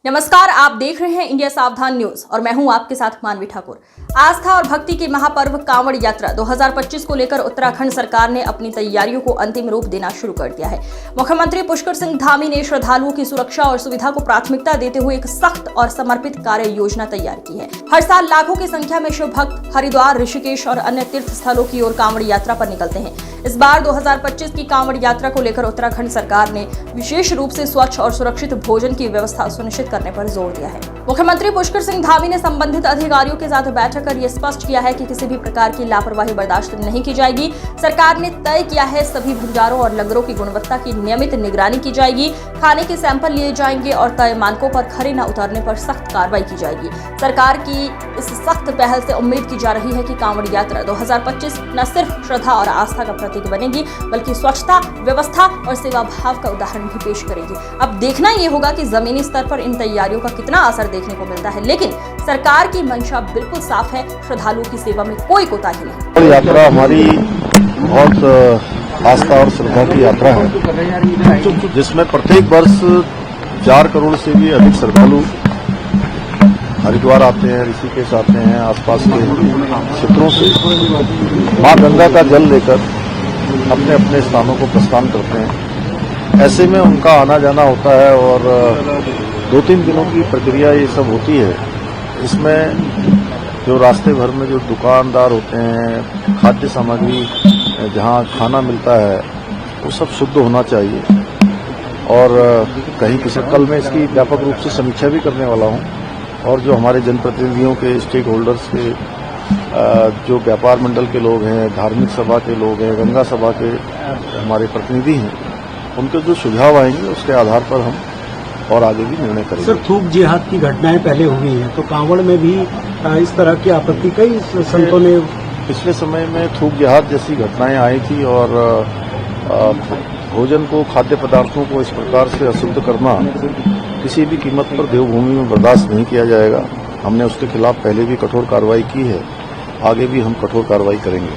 नमस्कार, आप देख रहे हैं इंडिया सावधान न्यूज और मैं हूं आपके साथ मानवी ठाकुर। आस्था और भक्ति की महापर्व कांवड़ यात्रा 2025 को लेकर उत्तराखंड सरकार ने अपनी तैयारियों को अंतिम रूप देना शुरू कर दिया है। मुख्यमंत्री पुष्कर सिंह धामी ने श्रद्धालुओं की सुरक्षा और सुविधा को प्राथमिकता देते हुए एक सख्त और समर्पित कार्य योजना तैयार की है। हर साल लाखों की संख्या में शिव भक्त हरिद्वार, ऋषिकेश और अन्य तीर्थ स्थलों की ओर कांवड़ यात्रा पर निकलते हैं। इस बार 2025 की कांवड़ यात्रा को लेकर उत्तराखंड सरकार ने विशेष रूप से स्वच्छ और सुरक्षित भोजन की व्यवस्था सुनिश्चित करने पर जोर दिया है। मुख्यमंत्री पुष्कर सिंह धामी ने संबंधित अधिकारियों के साथ बैठक कर यह स्पष्ट किया है कि किसी भी प्रकार की लापरवाही बर्दाश्त नहीं की जाएगी। सरकार ने तय किया है सभी भंडारों और लंगरों की गुणवत्ता की नियमित निगरानी की जाएगी। खाने के सैंपल लिए जाएंगे और तय मानकों पर खरे न उतारने पर सख्त कार्रवाई की जाएगी। सरकार की इस सख्त पहल से उम्मीद की जा रही है कि कांवड़ यात्रा 2025 न सिर्फ श्रद्धा और आस्था का प्रतीक बनेगी, बल्कि स्वच्छता, व्यवस्था और सेवा भाव का उदाहरण भी पेश करेगी। अब देखना ये होगा कि जमीनी स्तर पर इन तैयारियों का कितना असर देखने को मिलता है, लेकिन सरकार की मंशा बिल्कुल साफ है, श्रद्धालुओं की सेवा में कोई कोताही नहीं। यात्रा हमारी बहुत आस्था और श्रद्धा की यात्रा है, जिसमें प्रत्येक वर्ष 4 करोड़ से भी अधिक श्रद्धालु हरिद्वार आते हैं, ऋषिकेश आते हैं, आसपास के क्षेत्रों से मां गंगा का जल लेकर अपने अपने स्थानों को प्रस्थान करते हैं। ऐसे में उनका आना जाना होता है और 2-3 दिनों की प्रक्रिया ये सब होती है। इसमें जो रास्ते भर में जो दुकानदार होते हैं, खाद्य सामग्री जहाँ खाना मिलता है वो सब शुद्ध होना चाहिए। और कहीं किसी कल मैं इसकी व्यापक रूप से समीक्षा भी करने वाला हूँ और जो हमारे जनप्रतिनिधियों के, स्टेक होल्डर्स के, जो व्यापार मंडल के लोग हैं, धार्मिक सभा के लोग हैं, गंगा सभा के हमारे प्रतिनिधि हैं, उनके जो सुझाव आएंगे उसके आधार पर हम और आगे भी निर्णय करेंगे। सर, थूक जिहाद की घटनाएं पहले हुई हैं, तो कांवड़ में भी इस तरह की आपत्ति कई संतों ने पिछले समय में थूक जिहाद जैसी घटनाएं आई थी और भोजन को, खाद्य पदार्थों को इस प्रकार से अशुद्ध करना किसी भी कीमत पर देवभूमि में बर्दाश्त नहीं किया जाएगा। हमने उसके खिलाफ पहले भी कठोर कार्रवाई की है, आगे भी हम कठोर कार्रवाई करेंगे।